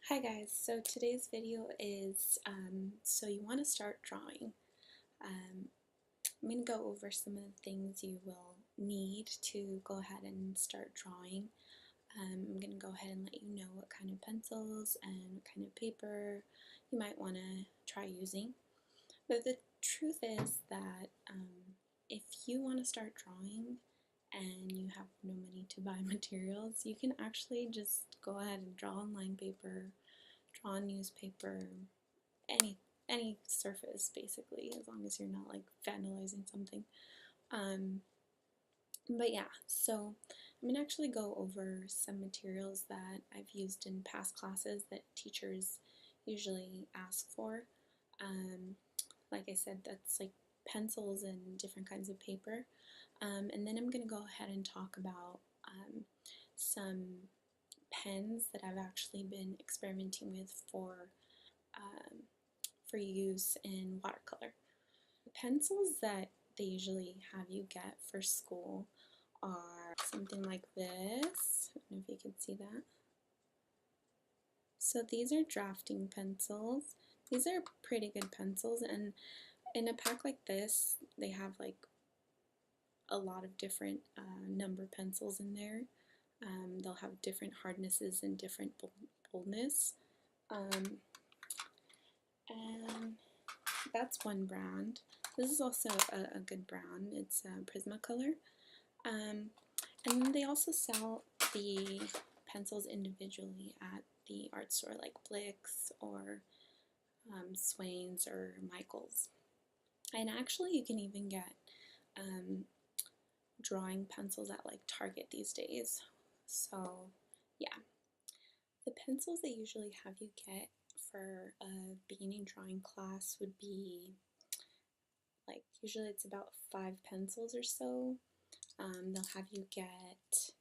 Hi guys, so today's video is, so you want to start drawing. I'm going to go over some of the things you will need to go ahead and start drawing. I'm going to go ahead and let you know what kind of pencils and what kind of paper you might want to try using. But the truth is that if you want to start drawing and you have no money to buy materials, you can actually just go ahead and draw on line paper, draw on newspaper, any surface basically, as long as you're not like vandalizing something. But yeah, so I'm gonna actually go over some materials that I've used in past classes that teachers usually ask for. Like I said, that's like pencils and different kinds of paper. And then I'm gonna go ahead and talk about some pens that I've actually been experimenting with for use in watercolor. The pencils that they usually have you get for school are something like this. I don't know if you can see that. So these are drafting pencils. These are pretty good pencils, and in a pack like this, they have like a lot of different number pencils in there. They'll have different hardnesses and different boldness. And that's one brand. This is also a good brand. It's Prismacolor. And then they also sell the pencils individually at the art store, like Blick's or Swain's or Michael's. And actually, you can even get drawing pencils at like Target these days. So yeah, the pencils they usually have you get for a beginning drawing class would be like, usually it's about 5 pencils or so. They'll have you get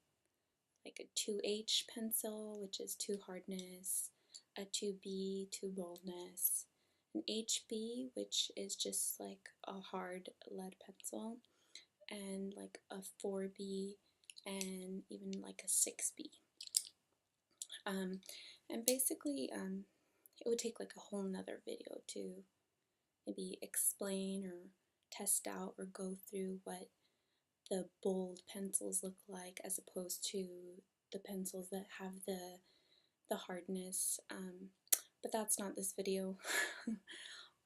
like a 2H pencil, which is 2 hardness, a 2B, 2 boldness, an HB, which is just like a hard lead pencil, and like a 4B, and even like a 6B. And basically, it would take like a whole nother video to maybe explain or test out or go through what the bold pencils look like as opposed to the pencils that have the hardness, but that's not this video.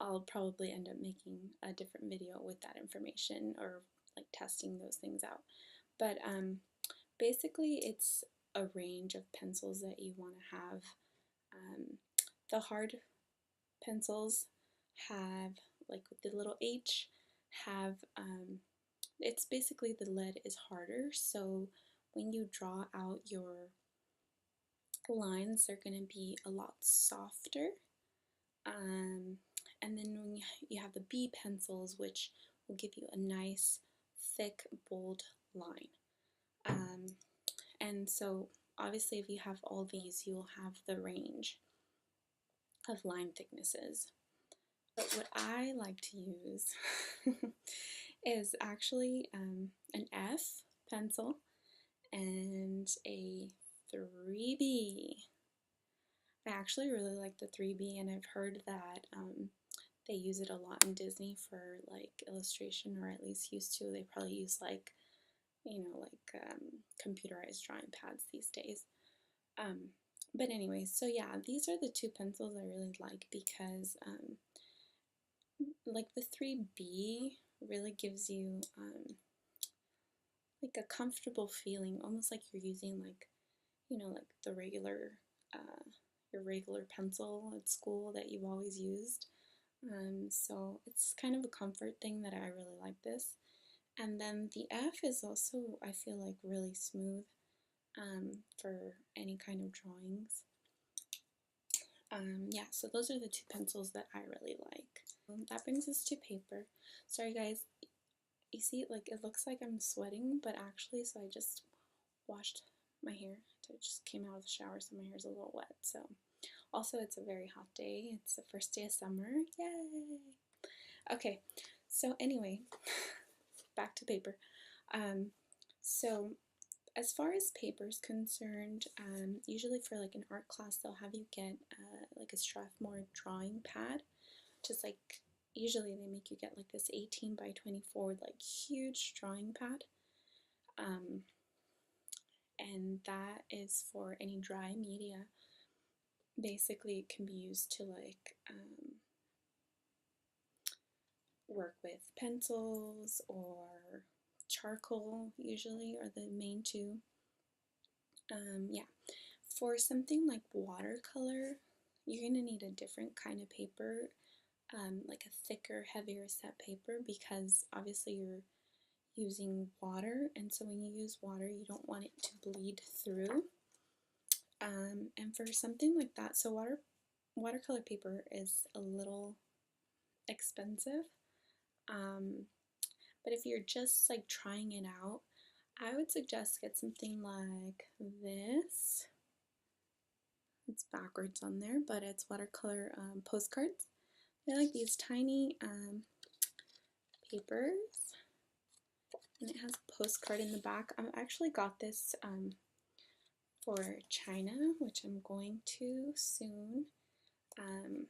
I'll probably end up making a different video with that information or like testing those things out. But basically it's a range of pencils that you want to have. The hard pencils have, like with the little H, have it's basically the lead is harder, so when you draw out your lines, they're going to be a lot softer. And then when you have the B pencils, which will give you a nice, thick, bold line. And so obviously if you have all these, you'll have the range of line thicknesses. But what I like to use is actually an F pencil and a 3B. I actually really like the 3B, and I've heard that they use it a lot in Disney for like illustration, or at least used to. They probably use like, like computerized drawing pads these days. But anyway, so yeah, these are the 2 pencils I really like because like the 3B really gives you like a comfortable feeling, almost like you're using like, like the regular, your regular pencil at school that you've always used. So it's kind of a comfort thing that I really like this. And then the F is also, I feel like, really smooth for any kind of drawings. Yeah, so those are the 2 pencils that I really like. That brings us to paper. Sorry guys, you see, like, it looks like I'm sweating, but actually, so I just washed my hair. So I just came out of the shower, so my hair's a little wet. So also, it's a very hot day. It's the first day of summer. Yay! Okay, so anyway, back to paper. So as far as paper is concerned, usually for like an art class, they'll have you get like a Strathmore drawing pad, just like usually they make you get like this 18 by 24 like huge drawing pad, and that is for any dry media. Basically, it can be used to like work with pencils or charcoal, usually are the main two. Yeah, for something like watercolor, you're going to need a different kind of paper, like a thicker, heavier set paper, because obviously you're using water, and so when you use water, you don't want it to bleed through. And for something like that, so watercolor paper is a little expensive, but if you're just like trying it out, I would suggest get something like this. It's backwards on there, but it's watercolor postcards. They're like these tiny papers, and it has a postcard in the back. I actually got this for China, which I'm going to soon, and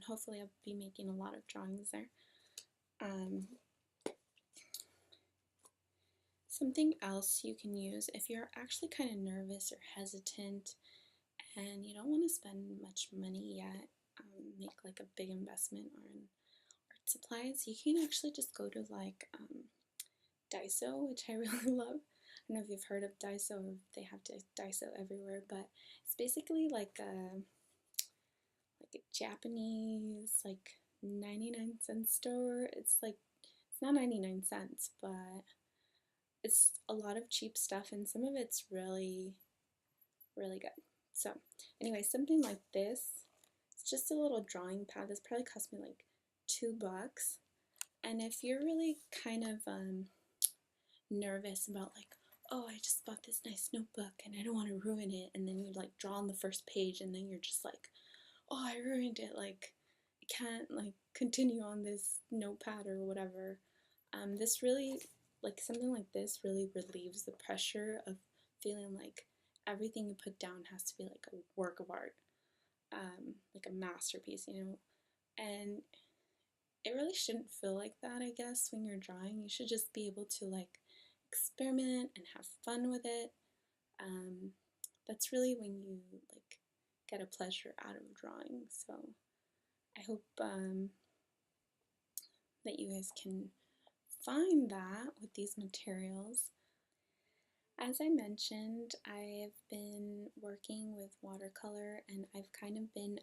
hopefully I'll be making a lot of drawings there. Something else you can use if you're actually kind of nervous or hesitant and you don't want to spend much money yet, make like a big investment on art supplies, you can actually just go to like Daiso, which I really love. I don't know if you've heard of Daiso, or they have Daiso everywhere, but it's basically like a Japanese like 99-cent store. It's not 99 cents, but it's a lot of cheap stuff, and some of it's really, really good. So anyway, something like this, it's just a little drawing pad. This probably cost me like $2. And if you're really kind of nervous about like, oh, I just bought this nice notebook and I don't want to ruin it, and then you like draw on the first page and then you're just like, oh, I ruined it, like I can't like continue on this notepad or whatever. This really, like something like this really relieves the pressure of feeling like everything you put down has to be like a work of art, like a masterpiece, you know. And it really shouldn't feel like that, I guess, when you're drawing. You should just be able to like experiment and have fun with it. That's really when you like get a pleasure out of drawing. So I hope that you guys can find that with these materials. As I mentioned, I've been working with watercolor, and I've kind of been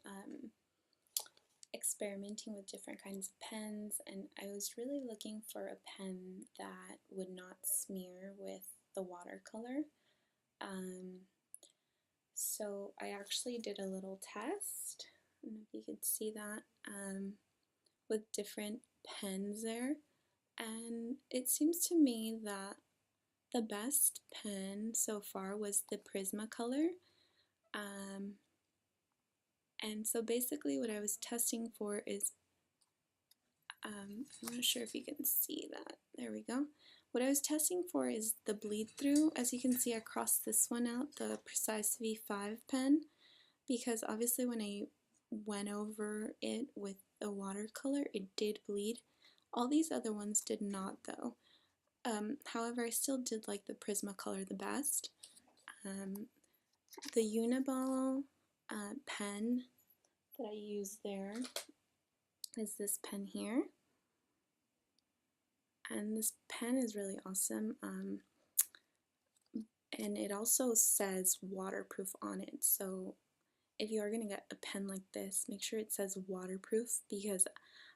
experimenting with different kinds of pens, and I was really looking for a pen that would not smear with the watercolor. So I actually did a little test, I don't know if you could see that, with different pens there, and it seems to me that the best pen so far was the Prismacolor. And so basically what I was testing for is, I'm not sure if you can see that, there we go. What I was testing for is the bleed through. As you can see, I crossed this one out, the Precise V5 pen, because obviously when I went over it with the watercolor, it did bleed. All these other ones did not though. However, I still did like the Prismacolor the best. The Uniball pen that I use there is this pen here. And this pen is really awesome. And it also says waterproof on it. So if you are going to get a pen like this, make sure it says waterproof, because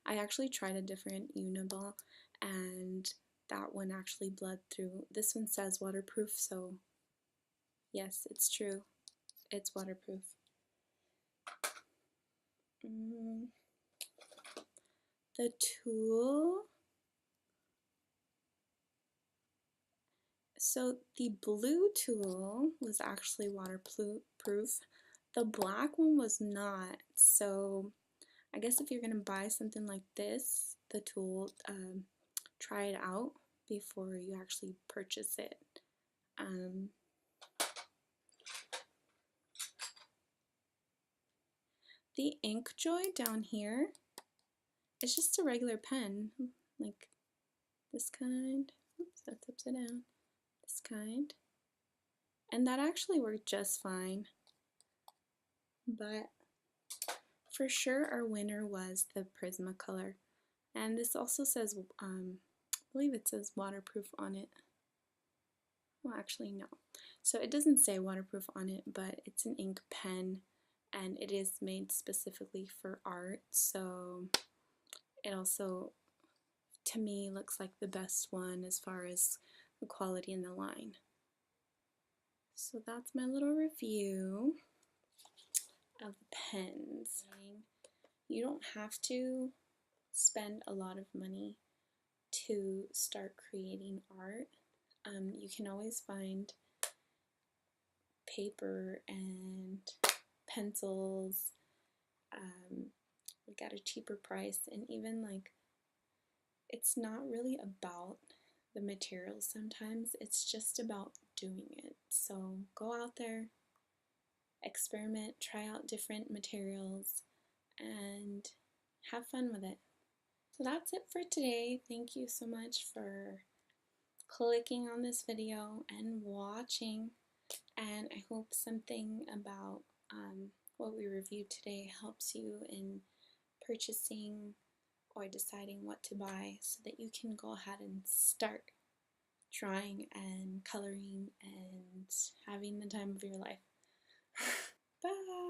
I actually tried a different Uniball and that one actually bled through. This one says waterproof, so yes, it's true. It's waterproof. The tool. So the blue tool was actually waterproof. The black one was not. So I guess if you're going to buy something like this, the tool, try it out before you actually purchase it. The InkJoy down here is just a regular pen, like this kind. Oops, that's upside down. This kind. And that actually worked just fine. But for sure our winner was the Prismacolor. And this also says, I believe it says waterproof on it. Well, actually, no. So it doesn't say waterproof on it, but it's an ink pen and it is made specifically for art. So it also, to me, looks like the best one as far as the quality in the line. So that's my little review of the pens. You don't have to spend a lot of money to start creating art. You can always find paper and pencils like at a cheaper price, and even like it's not really about the materials sometimes, it's just about doing it. So go out there, experiment, try out different materials, and have fun with it. So that's it for today. Thank you so much for clicking on this video and watching, and I hope something about what we reviewed today helps you in purchasing or deciding what to buy so that you can go ahead and start drawing and coloring and having the time of your life. Bye!